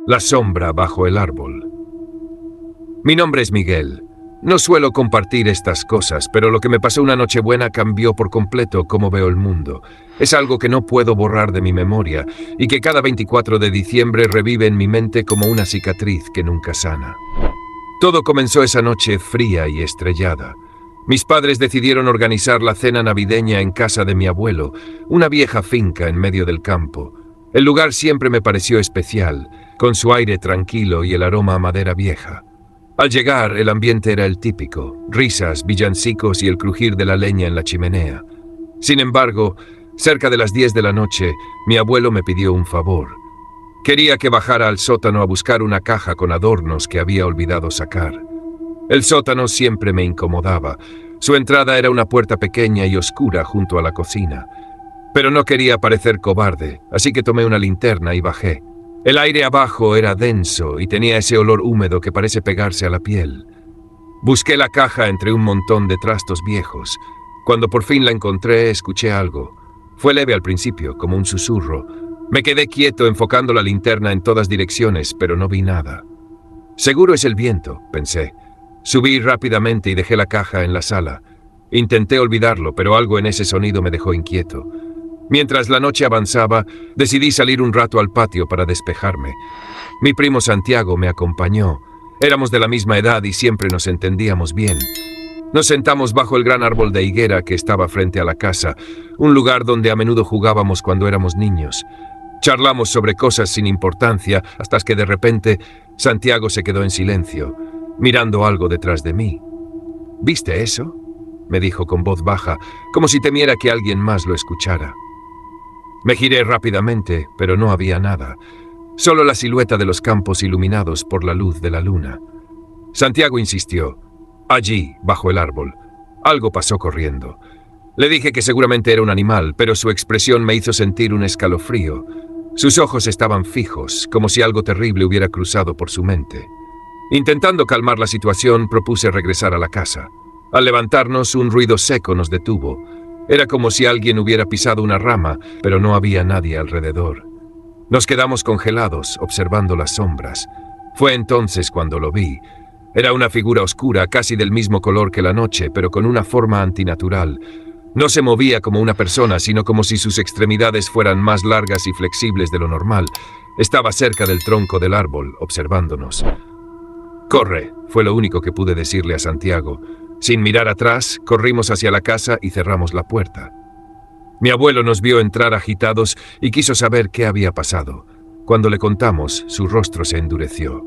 La sombra bajo el árbol. Mi nombre es Miguel. No suelo compartir estas cosas, pero lo que me pasó una Nochebuena cambió por completo cómo veo el mundo. Es algo que no puedo borrar de mi memoria y que cada 24 de diciembre revive en mi mente como una cicatriz que nunca sana. Todo comenzó esa noche fría y estrellada. Mis padres decidieron organizar la cena navideña en casa de mi abuelo, una vieja finca en medio del campo. El lugar siempre me pareció especial, con su aire tranquilo y el aroma a madera vieja. Al llegar, el ambiente era el típico: risas, villancicos y el crujir de la leña en la chimenea. Sin embargo, cerca de las 10 de la noche, mi abuelo me pidió un favor. Quería que bajara al sótano a buscar una caja con adornos que había olvidado sacar. El sótano siempre me incomodaba. Su entrada era una puerta pequeña y oscura junto a la cocina. Pero no quería parecer cobarde, así que tomé una linterna y bajé. El aire abajo era denso y tenía ese olor húmedo que parece pegarse a la piel. Busqué la caja entre un montón de trastos viejos. Cuando por fin la encontré, escuché algo. Fue leve al principio, como un susurro. Me quedé quieto enfocando la linterna en todas direcciones, pero no vi nada. Seguro es el viento, pensé. Subí rápidamente y dejé la caja en la sala. Intenté olvidarlo, pero algo en ese sonido me dejó inquieto. Mientras la noche avanzaba, decidí salir un rato al patio para despejarme. Mi primo Santiago me acompañó. Éramos de la misma edad y siempre nos entendíamos bien. Nos sentamos bajo el gran árbol de higuera que estaba frente a la casa, un lugar donde a menudo jugábamos cuando éramos niños. Charlamos sobre cosas sin importancia hasta que de repente Santiago se quedó en silencio, mirando algo detrás de mí. ¿Viste eso?, me dijo con voz baja, como si temiera que alguien más lo escuchara. Me giré rápidamente, pero no había nada, solo la silueta de los campos iluminados por la luz de la luna. Santiago insistió. Allí, bajo el árbol, algo pasó corriendo. Le dije que seguramente era un animal, pero su expresión me hizo sentir un escalofrío. Sus ojos estaban fijos, como si algo terrible hubiera cruzado por su mente. Intentando calmar la situación, propuse regresar a la casa. Al levantarnos, un ruido seco nos detuvo. Era como si alguien hubiera pisado una rama, pero no había nadie alrededor. Nos quedamos congelados, observando las sombras. Fue entonces cuando lo vi. Era una figura oscura, casi del mismo color que la noche, pero con una forma antinatural. No se movía como una persona, sino como si sus extremidades fueran más largas y flexibles de lo normal. Estaba cerca del tronco del árbol, observándonos. «Corre», fue lo único que pude decirle a Santiago. Sin mirar atrás, corrimos hacia la casa y cerramos la puerta. Mi abuelo nos vio entrar agitados y quiso saber qué había pasado. Cuando le contamos, su rostro se endureció.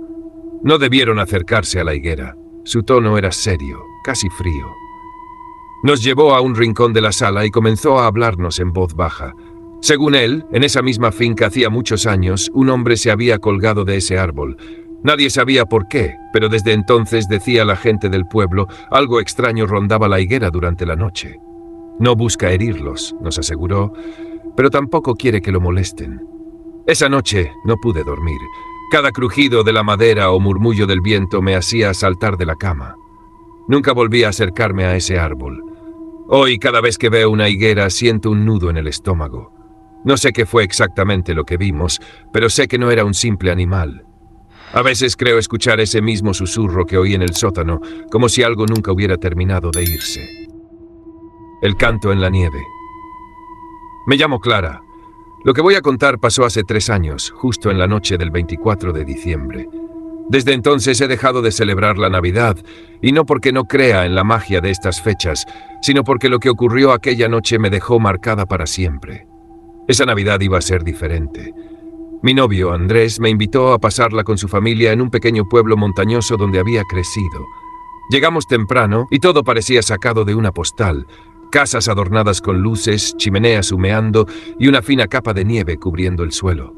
No debieron acercarse a la higuera. Su tono era serio, casi frío. Nos llevó a un rincón de la sala y comenzó a hablarnos en voz baja. Según él, en esa misma finca hacía muchos años, un hombre se había colgado de ese árbol. Nadie sabía por qué, pero desde entonces, decía la gente del pueblo, algo extraño rondaba la higuera durante la noche. No busca herirlos, nos aseguró, pero tampoco quiere que lo molesten. Esa noche no pude dormir. Cada crujido de la madera o murmullo del viento me hacía saltar de la cama. Nunca volví a acercarme a ese árbol. Hoy, cada vez que veo una higuera, siento un nudo en el estómago. No sé qué fue exactamente lo que vimos, pero sé que no era un simple animal. A veces creo escuchar ese mismo susurro que oí en el sótano, como si algo nunca hubiera terminado de irse. El canto en la nieve. Me llamo Clara. Lo que voy a contar pasó hace 3 años, justo en la noche del 24 de diciembre. Desde entonces he dejado de celebrar la Navidad, y no porque no crea en la magia de estas fechas, sino porque lo que ocurrió aquella noche me dejó marcada para siempre. Esa Navidad iba a ser diferente. Mi novio, Andrés, me invitó a pasarla con su familia en un pequeño pueblo montañoso donde había crecido. Llegamos temprano y todo parecía sacado de una postal. Casas adornadas con luces, chimeneas humeando y una fina capa de nieve cubriendo el suelo.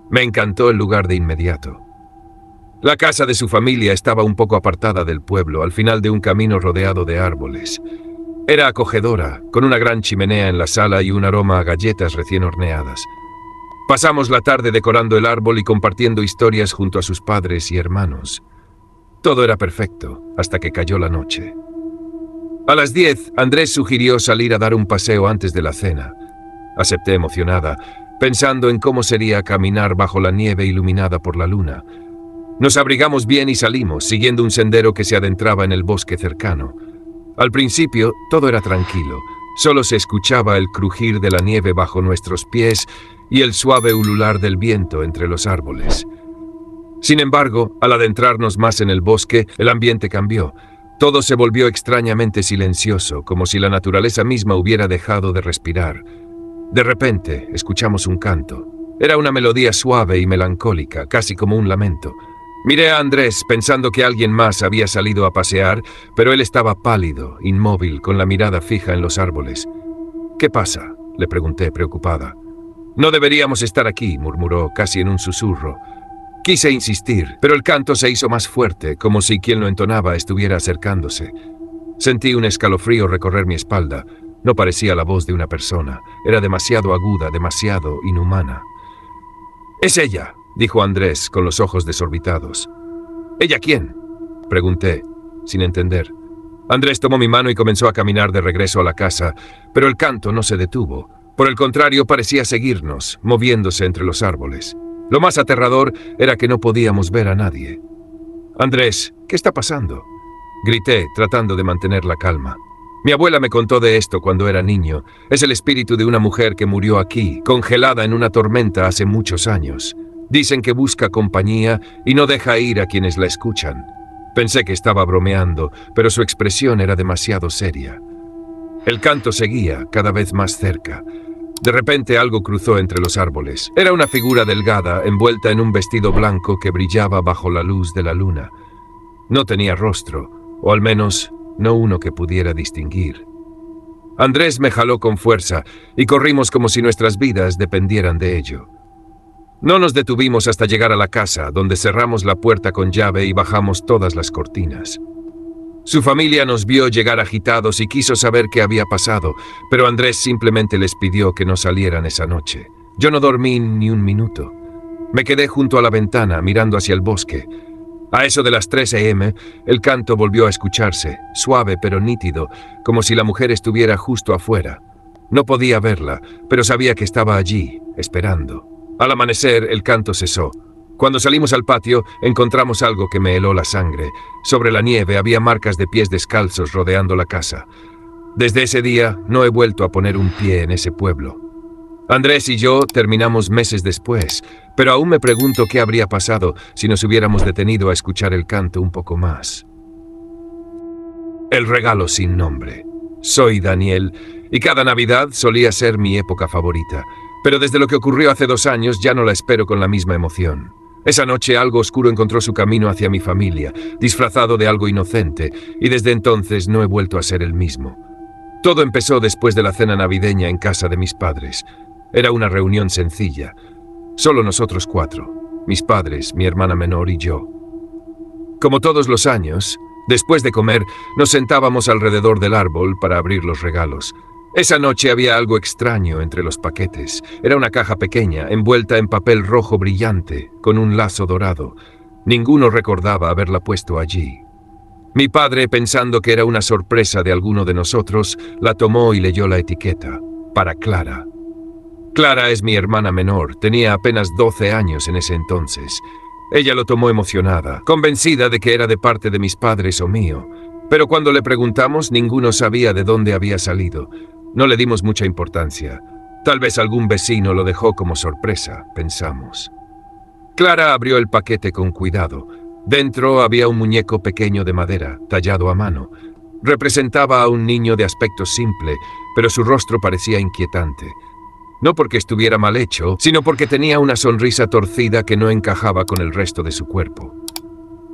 Me encantó el lugar de inmediato. La casa de su familia estaba un poco apartada del pueblo, al final de un camino rodeado de árboles. Era acogedora, con una gran chimenea en la sala y un aroma a galletas recién horneadas. Pasamos la tarde decorando el árbol y compartiendo historias junto a sus padres y hermanos. Todo era perfecto, hasta que cayó la noche. A las 10, Andrés sugirió salir a dar un paseo antes de la cena. Acepté emocionada. pensando en cómo sería caminar bajo la nieve iluminada por la luna. Nos abrigamos bien y salimos, siguiendo un sendero que se adentraba en el bosque cercano. Al principio, todo era tranquilo. Solo se escuchaba el crujir de la nieve bajo nuestros pies y el suave ulular del viento entre los árboles. Sin embargo, al adentrarnos más en el bosque, el ambiente cambió. Todo se volvió extrañamente silencioso, como si la naturaleza misma hubiera dejado de respirar. De repente, escuchamos un canto. Era una melodía suave y melancólica, casi como un lamento. Miré a Andrés pensando que alguien más había salido a pasear, pero él estaba pálido, inmóvil, con la mirada fija en los árboles. «¿Qué pasa?», le pregunté, preocupada. «No deberíamos estar aquí», murmuró, casi en un susurro. Quise insistir, pero el canto se hizo más fuerte, como si quien lo entonaba estuviera acercándose. Sentí un escalofrío recorrer mi espalda. No parecía la voz de una persona. Era demasiado aguda, demasiado inhumana. «Es ella», dijo Andrés, con los ojos desorbitados. «¿Ella quién?», pregunté, sin entender. Andrés tomó mi mano y comenzó a caminar de regreso a la casa, pero el canto no se detuvo. Por el contrario, parecía seguirnos, moviéndose entre los árboles. Lo más aterrador era que no podíamos ver a nadie. «Andrés, ¿qué está pasando?», grité, tratando de mantener la calma. Mi abuela me contó de esto cuando era niño. Es el espíritu de una mujer que murió aquí, congelada en una tormenta hace muchos años. Dicen que busca compañía y no deja ir a quienes la escuchan. Pensé que estaba bromeando, pero su expresión era demasiado seria. El canto seguía, cada vez más cerca. De repente algo cruzó entre los árboles. Era una figura delgada, envuelta en un vestido blanco que brillaba bajo la luz de la luna. No tenía rostro, o al menos no uno que pudiera distinguir. Andrés me jaló con fuerza y corrimos como si nuestras vidas dependieran de ello. No nos detuvimos hasta llegar a la casa, donde cerramos la puerta con llave y bajamos todas las cortinas. Su familia nos vio llegar agitados y quiso saber qué había pasado, pero Andrés simplemente les pidió que no salieran esa noche. Yo no dormí ni un minuto. Me quedé junto a la ventana, mirando hacia el bosque. A eso de las 3 a.m., el canto volvió a escucharse, suave pero nítido, como si la mujer estuviera justo afuera. No podía verla, pero sabía que estaba allí, esperando. Al amanecer, el canto cesó. Cuando salimos al patio, encontramos algo que me heló la sangre. Sobre la nieve había marcas de pies descalzos rodeando la casa. Desde ese día, no he vuelto a poner un pie en ese pueblo. Andrés y yo terminamos meses después, pero aún me pregunto qué habría pasado si nos hubiéramos detenido a escuchar el canto un poco más. El regalo sin nombre. Soy Daniel, y cada Navidad solía ser mi época favorita. Pero desde lo que ocurrió hace 2 años ya no la espero con la misma emoción. Esa noche algo oscuro encontró su camino hacia mi familia, disfrazado de algo inocente, y desde entonces no he vuelto a ser el mismo. Todo empezó después de la cena navideña en casa de mis padres. Era una reunión sencilla. Solo nosotros 4, mis padres, mi hermana menor y yo. Como todos los años, después de comer, nos sentábamos alrededor del árbol para abrir los regalos. Esa noche había algo extraño entre los paquetes. Era una caja pequeña, envuelta en papel rojo brillante, con un lazo dorado. Ninguno recordaba haberla puesto allí. Mi padre, pensando que era una sorpresa de alguno de nosotros, la tomó y leyó la etiqueta. Para Clara. Clara es mi hermana menor, tenía apenas 12 años en ese entonces. Ella lo tomó emocionada, convencida de que era de parte de mis padres o mío. Pero cuando le preguntamos, ninguno sabía de dónde había salido. No le dimos mucha importancia. Tal vez algún vecino lo dejó como sorpresa, pensamos. Clara abrió el paquete con cuidado. Dentro había un muñeco pequeño de madera, tallado a mano. Representaba a un niño de aspecto simple, pero su rostro parecía inquietante. No porque estuviera mal hecho, sino porque tenía una sonrisa torcida que no encajaba con el resto de su cuerpo.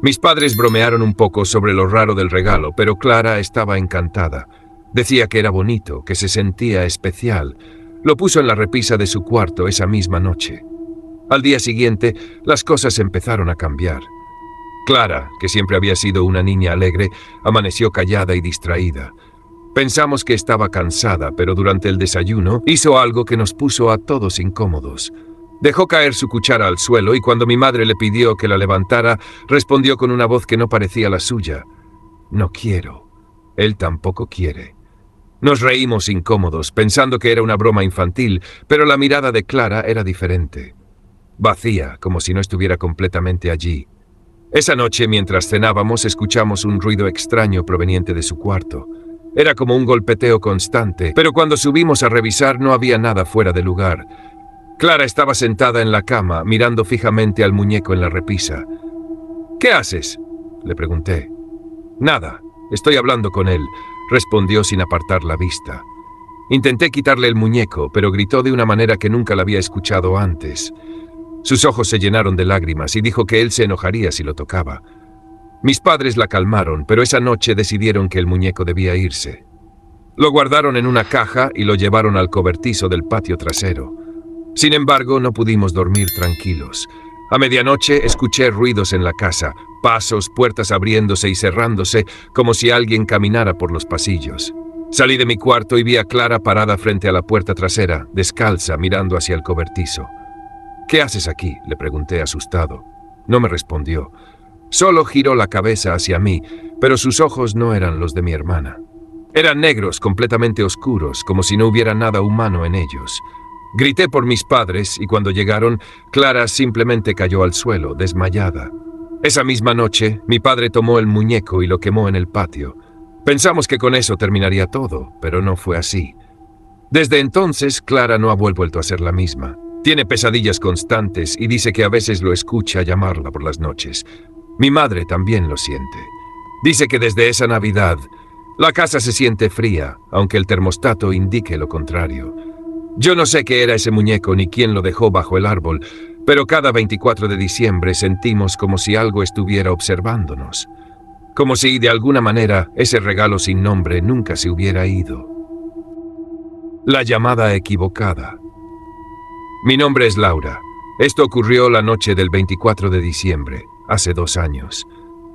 Mis padres bromearon un poco sobre lo raro del regalo, pero Clara estaba encantada. Decía que era bonito, que se sentía especial. Lo puso en la repisa de su cuarto esa misma noche. Al día siguiente, las cosas empezaron a cambiar. Clara, que siempre había sido una niña alegre, amaneció callada y distraída. Pensamos que estaba cansada, pero durante el desayuno hizo algo que nos puso a todos incómodos. Dejó caer su cuchara al suelo y cuando mi madre le pidió que la levantara, respondió con una voz que no parecía la suya. «No quiero. Él tampoco quiere». Nos reímos incómodos, pensando que era una broma infantil, pero la mirada de Clara era diferente. Vacía, como si no estuviera completamente allí. Esa noche, mientras cenábamos, escuchamos un ruido extraño proveniente de su cuarto. Era como un golpeteo constante, pero cuando subimos a revisar no había nada fuera de lugar. Clara estaba sentada en la cama, mirando fijamente al muñeco en la repisa. «¿Qué haces?», le pregunté. «Nada, estoy hablando con él», respondió sin apartar la vista. Intenté quitarle el muñeco, pero gritó de una manera que nunca la había escuchado antes. Sus ojos se llenaron de lágrimas y dijo que él se enojaría si lo tocaba. Mis padres la calmaron, pero esa noche decidieron que el muñeco debía irse. Lo guardaron en una caja y lo llevaron al cobertizo del patio trasero. Sin embargo, no pudimos dormir tranquilos. A medianoche escuché ruidos en la casa, pasos, puertas abriéndose y cerrándose, como si alguien caminara por los pasillos. Salí de mi cuarto y vi a Clara parada frente a la puerta trasera, descalza, mirando hacia el cobertizo. «¿Qué haces aquí?», le pregunté asustado. No me respondió. Solo giró la cabeza hacia mí, pero sus ojos no eran los de mi hermana. Eran negros, completamente oscuros, como si no hubiera nada humano en ellos. Grité por mis padres y cuando llegaron, Clara simplemente cayó al suelo, desmayada. Esa misma noche, mi padre tomó el muñeco y lo quemó en el patio. Pensamos que con eso terminaría todo, pero no fue así. Desde entonces, Clara no ha vuelto a ser la misma. Tiene pesadillas constantes y dice que a veces lo escucha llamarla por las noches. Mi madre también lo siente. Dice que desde esa Navidad, la casa se siente fría, aunque el termostato indique lo contrario. Yo no sé qué era ese muñeco ni quién lo dejó bajo el árbol, pero cada 24 de diciembre sentimos como si algo estuviera observándonos. Como si, de alguna manera, ese regalo sin nombre nunca se hubiera ido. La llamada equivocada. Mi nombre es Laura. Esto ocurrió la noche del 24 de diciembre, hace 2 años.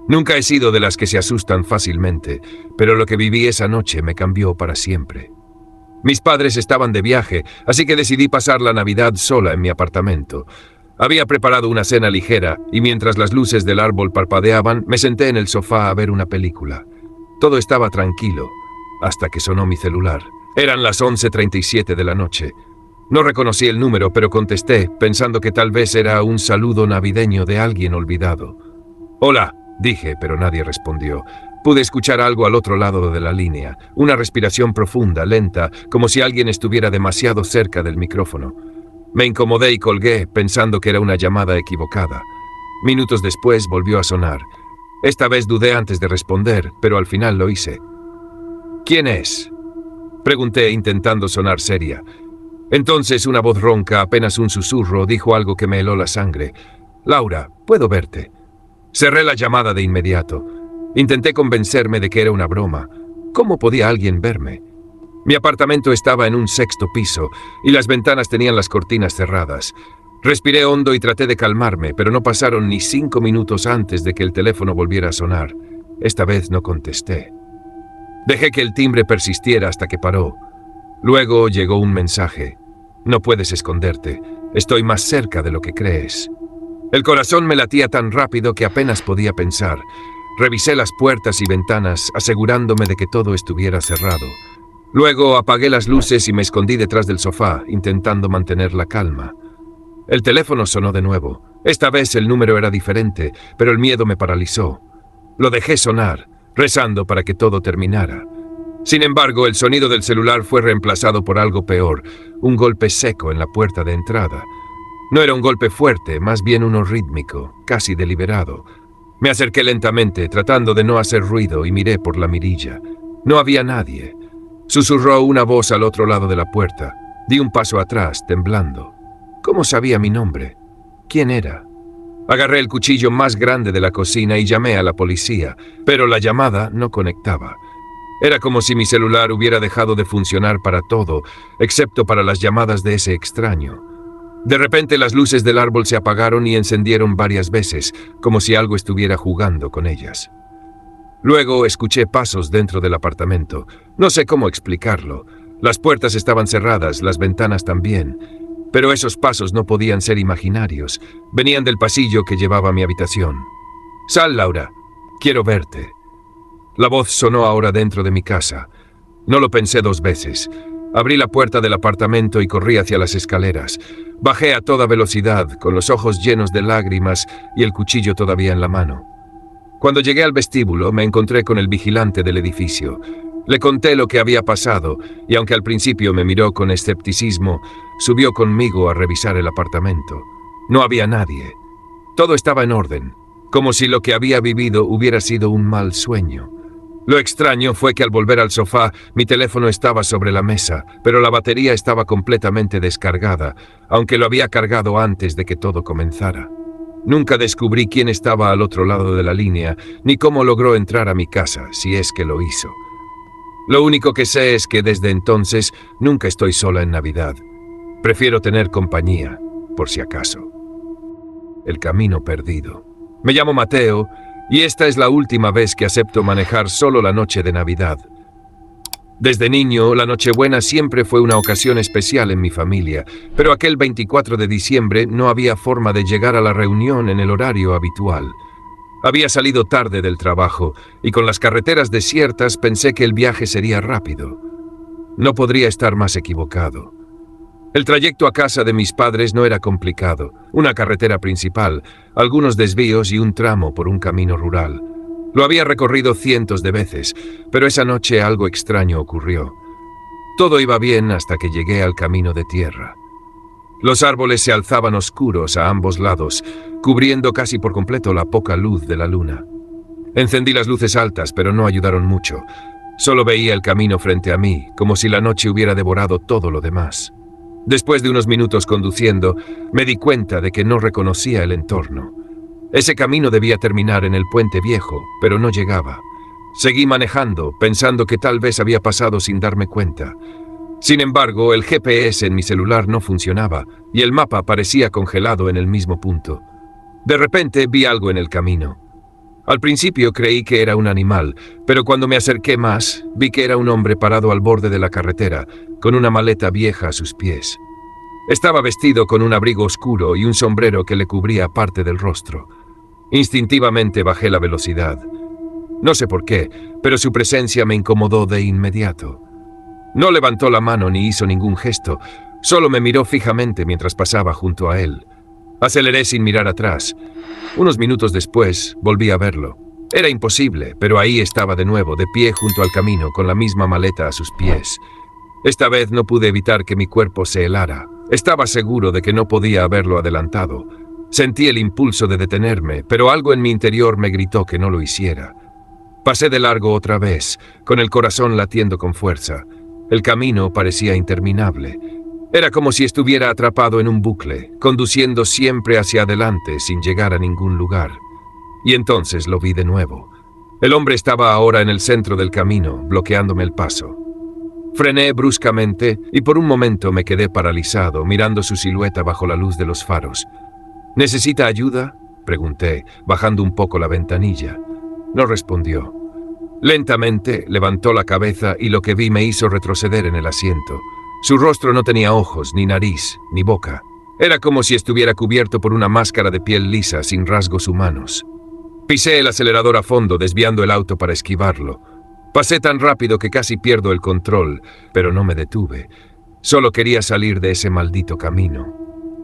Nunca he sido de las que se asustan fácilmente, pero lo que viví esa noche me cambió para siempre. Mis padres estaban de viaje, así que decidí pasar la Navidad sola en mi apartamento. Había preparado una cena ligera y mientras las luces del árbol parpadeaban, me senté en el sofá a ver una película. Todo estaba tranquilo, hasta que sonó mi celular. Eran las 11:37 de la noche. No reconocí el número, pero contesté, pensando que tal vez era un saludo navideño de alguien olvidado. «Hola», dije, pero nadie respondió. Pude escuchar algo al otro lado de la línea, una respiración profunda, lenta, como si alguien estuviera demasiado cerca del micrófono. Me incomodé y colgué, pensando que era una llamada equivocada. Minutos después volvió a sonar. Esta vez dudé antes de responder, pero al final lo hice. «¿Quién es?», pregunté, intentando sonar seria. Entonces una voz ronca, apenas un susurro, dijo algo que me heló la sangre. «Laura, puedo verte». Cerré la llamada de inmediato. Intenté convencerme de que era una broma. ¿Cómo podía alguien verme? Mi apartamento estaba en un 6º piso y las ventanas tenían las cortinas cerradas. Respiré hondo y traté de calmarme, pero no pasaron ni 5 minutos antes de que el teléfono volviera a sonar. Esta vez no contesté. Dejé que el timbre persistiera hasta que paró. Luego llegó un mensaje. «No puedes esconderte. Estoy más cerca de lo que crees». El corazón me latía tan rápido que apenas podía pensar. Revisé las puertas y ventanas, asegurándome de que todo estuviera cerrado. Luego apagué las luces y me escondí detrás del sofá, intentando mantener la calma. El teléfono sonó de nuevo. Esta vez el número era diferente, pero el miedo me paralizó. Lo dejé sonar, rezando para que todo terminara. Sin embargo, el sonido del celular fue reemplazado por algo peor, un golpe seco en la puerta de entrada. No era un golpe fuerte, más bien uno rítmico, casi deliberado. Me acerqué lentamente, tratando de no hacer ruido, y miré por la mirilla. No había nadie. Susurró una voz al otro lado de la puerta. Di un paso atrás, temblando. ¿Cómo sabía mi nombre? ¿Quién era? Agarré el cuchillo más grande de la cocina y llamé a la policía, pero la llamada no conectaba. Era como si mi celular hubiera dejado de funcionar para todo, excepto para las llamadas de ese extraño. De repente las luces del árbol se apagaron y encendieron varias veces, como si algo estuviera jugando con ellas. Luego escuché pasos dentro del apartamento. No sé cómo explicarlo. Las puertas estaban cerradas, las ventanas también. Pero esos pasos no podían ser imaginarios. Venían del pasillo que llevaba a mi habitación. «Sal, Laura. Quiero verte». La voz sonó ahora dentro de mi casa. No lo pensé dos veces. Abrí la puerta del apartamento y corrí hacia las escaleras. Bajé a toda velocidad, con los ojos llenos de lágrimas y el cuchillo todavía en la mano. Cuando llegué al vestíbulo, me encontré con el vigilante del edificio. Le conté lo que había pasado, y aunque al principio me miró con escepticismo, subió conmigo a revisar el apartamento. No había nadie. Todo estaba en orden, como si lo que había vivido hubiera sido un mal sueño. Lo extraño fue que al volver al sofá, mi teléfono estaba sobre la mesa, pero la batería estaba completamente descargada, aunque lo había cargado antes de que todo comenzara. Nunca descubrí quién estaba al otro lado de la línea, ni cómo logró entrar a mi casa, si es que lo hizo. Lo único que sé es que desde entonces nunca estoy sola en Navidad. Prefiero tener compañía, por si acaso. El camino perdido. Me llamo Mateo, y esta es la última vez que acepto manejar solo la noche de Navidad. Desde niño, la Nochebuena siempre fue una ocasión especial en mi familia, pero aquel 24 de diciembre no había forma de llegar a la reunión en el horario habitual. Había salido tarde del trabajo, y con las carreteras desiertas pensé que el viaje sería rápido. No podría estar más equivocado. El trayecto a casa de mis padres no era complicado, una carretera principal, algunos desvíos y un tramo por un camino rural. Lo había recorrido cientos de veces, pero esa noche algo extraño ocurrió. Todo iba bien hasta que llegué al camino de tierra. Los árboles se alzaban oscuros a ambos lados, cubriendo casi por completo la poca luz de la luna. Encendí las luces altas, pero no ayudaron mucho. Solo veía el camino frente a mí, como si la noche hubiera devorado todo lo demás. Después de unos minutos conduciendo, me di cuenta de que no reconocía el entorno. Ese camino debía terminar en el puente viejo, pero no llegaba. Seguí manejando, pensando que tal vez había pasado sin darme cuenta. Sin embargo, el GPS en mi celular no funcionaba, y el mapa parecía congelado en el mismo punto. De repente vi algo en el camino. Al principio creí que era un animal, pero cuando me acerqué más, vi que era un hombre parado al borde de la carretera, con una maleta vieja a sus pies. Estaba vestido con un abrigo oscuro y un sombrero que le cubría parte del rostro. Instintivamente bajé la velocidad. No sé por qué, pero su presencia me incomodó de inmediato. No levantó la mano ni hizo ningún gesto, solo me miró fijamente mientras pasaba junto a él. Aceleré sin mirar atrás. Unos minutos después, volví a verlo. Era imposible, pero ahí estaba de nuevo, de pie junto al camino, con la misma maleta a sus pies. Esta vez no pude evitar que mi cuerpo se helara. Estaba seguro de que no podía haberlo adelantado. Sentí el impulso de detenerme, pero algo en mi interior me gritó que no lo hiciera. Pasé de largo otra vez, con el corazón latiendo con fuerza. El camino parecía interminable. Era como si estuviera atrapado en un bucle, conduciendo siempre hacia adelante sin llegar a ningún lugar. Y entonces lo vi de nuevo. El hombre estaba ahora en el centro del camino, bloqueándome el paso. Frené bruscamente y por un momento me quedé paralizado, mirando su silueta bajo la luz de los faros. ¿Necesita ayuda?, pregunté, bajando un poco la ventanilla. No respondió. Lentamente levantó la cabeza y lo que vi me hizo retroceder en el asiento. Su rostro no tenía ojos, ni nariz, ni boca. Era como si estuviera cubierto por una máscara de piel lisa, sin rasgos humanos. Pisé el acelerador a fondo, desviando el auto para esquivarlo. Pasé tan rápido que casi pierdo el control, pero no me detuve. Solo quería salir de ese maldito camino.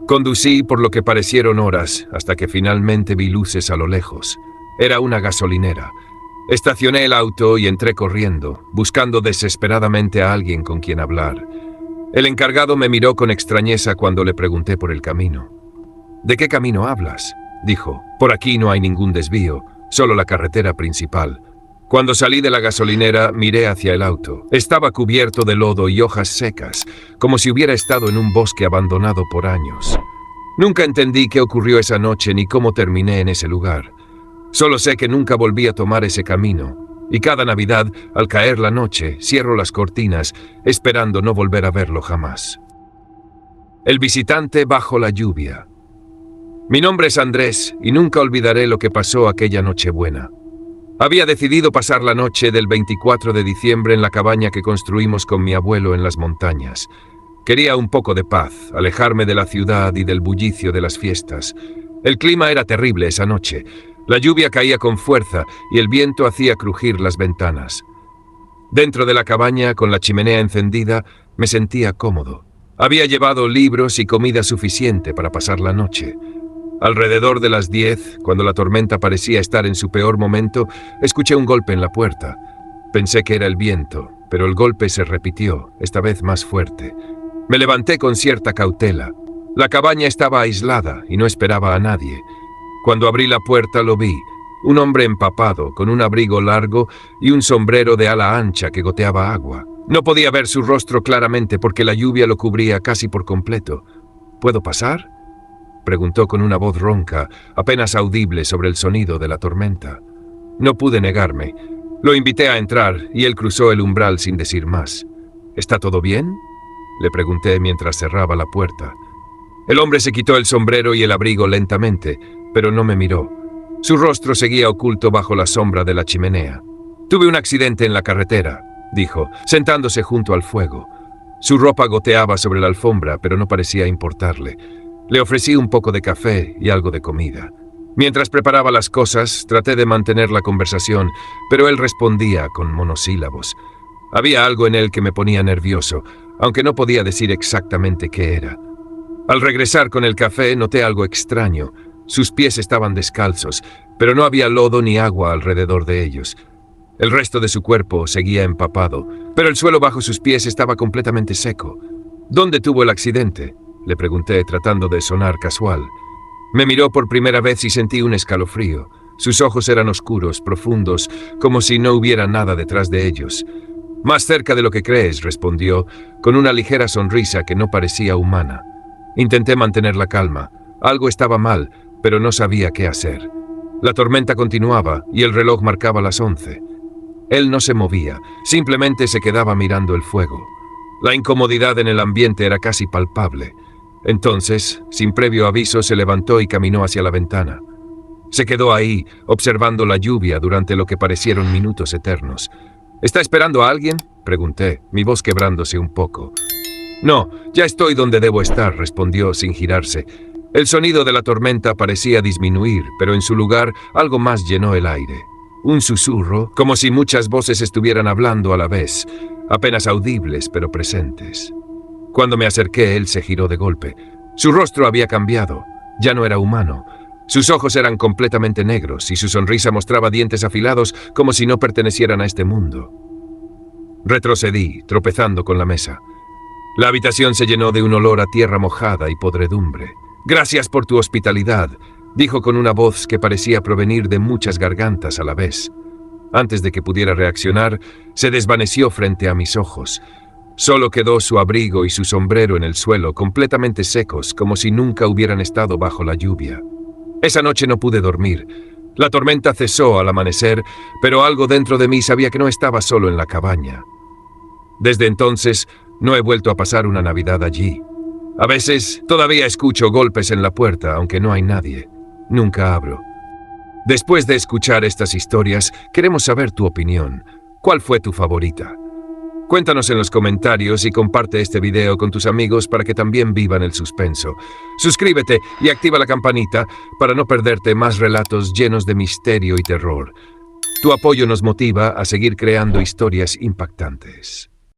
Conducí por lo que parecieron horas, hasta que finalmente vi luces a lo lejos. Era una gasolinera. Estacioné el auto y entré corriendo, buscando desesperadamente a alguien con quien hablar. El encargado me miró con extrañeza cuando le pregunté por el camino. ¿De qué camino hablas?, dijo. Por aquí no hay ningún desvío, solo la carretera principal. Cuando salí de la gasolinera, miré hacia el auto. Estaba cubierto de lodo y hojas secas, como si hubiera estado en un bosque abandonado por años. Nunca entendí qué ocurrió esa noche ni cómo terminé en ese lugar. Solo sé que nunca volví a tomar ese camino, y cada Navidad, al caer la noche, cierro las cortinas, esperando no volver a verlo jamás. El visitante bajo la lluvia. Mi nombre es Andrés, y nunca olvidaré lo que pasó aquella Nochebuena. Había decidido pasar la noche del 24 de diciembre en la cabaña que construimos con mi abuelo en las montañas. Quería un poco de paz, alejarme de la ciudad y del bullicio de las fiestas. El clima era terrible esa noche. La lluvia caía con fuerza y el viento hacía crujir las ventanas. Dentro de la cabaña, con la chimenea encendida, me sentía cómodo. Había llevado libros y comida suficiente para pasar la noche. Alrededor de las 10, cuando la tormenta parecía estar en su peor momento, escuché un golpe en la puerta. Pensé que era el viento, pero el golpe se repitió, esta vez más fuerte. Me levanté con cierta cautela. La cabaña estaba aislada y no esperaba a nadie. Cuando abrí la puerta lo vi. Un hombre empapado, con un abrigo largo y un sombrero de ala ancha que goteaba agua. No podía ver su rostro claramente porque la lluvia lo cubría casi por completo. ¿Puedo pasar?, preguntó con una voz ronca, apenas audible sobre el sonido de la tormenta. No pude negarme. Lo invité a entrar y él cruzó el umbral sin decir más. ¿Está todo bien?, le pregunté mientras cerraba la puerta. El hombre se quitó el sombrero y el abrigo lentamente, pero no me miró. Su rostro seguía oculto bajo la sombra de la chimenea. «Tuve un accidente en la carretera», dijo, sentándose junto al fuego. Su ropa goteaba sobre la alfombra, pero no parecía importarle. Le ofrecí un poco de café y algo de comida. Mientras preparaba las cosas, traté de mantener la conversación, pero él respondía con monosílabos. Había algo en él que me ponía nervioso, aunque no podía decir exactamente qué era. Al regresar con el café, noté algo extraño. Sus pies estaban descalzos, pero no había lodo ni agua alrededor de ellos. El resto de su cuerpo seguía empapado, pero el suelo bajo sus pies estaba completamente seco. «¿Dónde tuvo el accidente?», le pregunté, tratando de sonar casual. Me miró por primera vez y sentí un escalofrío. Sus ojos eran oscuros, profundos, como si no hubiera nada detrás de ellos. «Más cerca de lo que crees», respondió, con una ligera sonrisa que no parecía humana. Intenté mantener la calma. Algo estaba mal, pero no sabía qué hacer. La tormenta continuaba y el reloj marcaba las 11. Él no se movía, simplemente se quedaba mirando el fuego. La incomodidad en el ambiente era casi palpable. Entonces, sin previo aviso, se levantó y caminó hacia la ventana. Se quedó ahí, observando la lluvia durante lo que parecieron minutos eternos. «¿Está esperando a alguien?», pregunté, mi voz quebrándose un poco. «No, ya estoy donde debo estar», respondió sin girarse. El sonido de la tormenta parecía disminuir, pero en su lugar algo más llenó el aire. Un susurro, como si muchas voces estuvieran hablando a la vez, apenas audibles pero presentes. Cuando me acerqué, él se giró de golpe. Su rostro había cambiado, ya no era humano. Sus ojos eran completamente negros y su sonrisa mostraba dientes afilados como si no pertenecieran a este mundo. Retrocedí, tropezando con la mesa. La habitación se llenó de un olor a tierra mojada y podredumbre. «Gracias por tu hospitalidad», dijo con una voz que parecía provenir de muchas gargantas a la vez. Antes de que pudiera reaccionar, se desvaneció frente a mis ojos. Solo quedó su abrigo y su sombrero en el suelo, completamente secos, como si nunca hubieran estado bajo la lluvia. Esa noche no pude dormir. La tormenta cesó al amanecer, pero algo dentro de mí sabía que no estaba solo en la cabaña. Desde entonces, no he vuelto a pasar una Navidad allí. A veces, todavía escucho golpes en la puerta, aunque no hay nadie. Nunca abro. Después de escuchar estas historias, queremos saber tu opinión. ¿Cuál fue tu favorita? Cuéntanos en los comentarios y comparte este video con tus amigos para que también vivan el suspenso. Suscríbete y activa la campanita para no perderte más relatos llenos de misterio y terror. Tu apoyo nos motiva a seguir creando historias impactantes.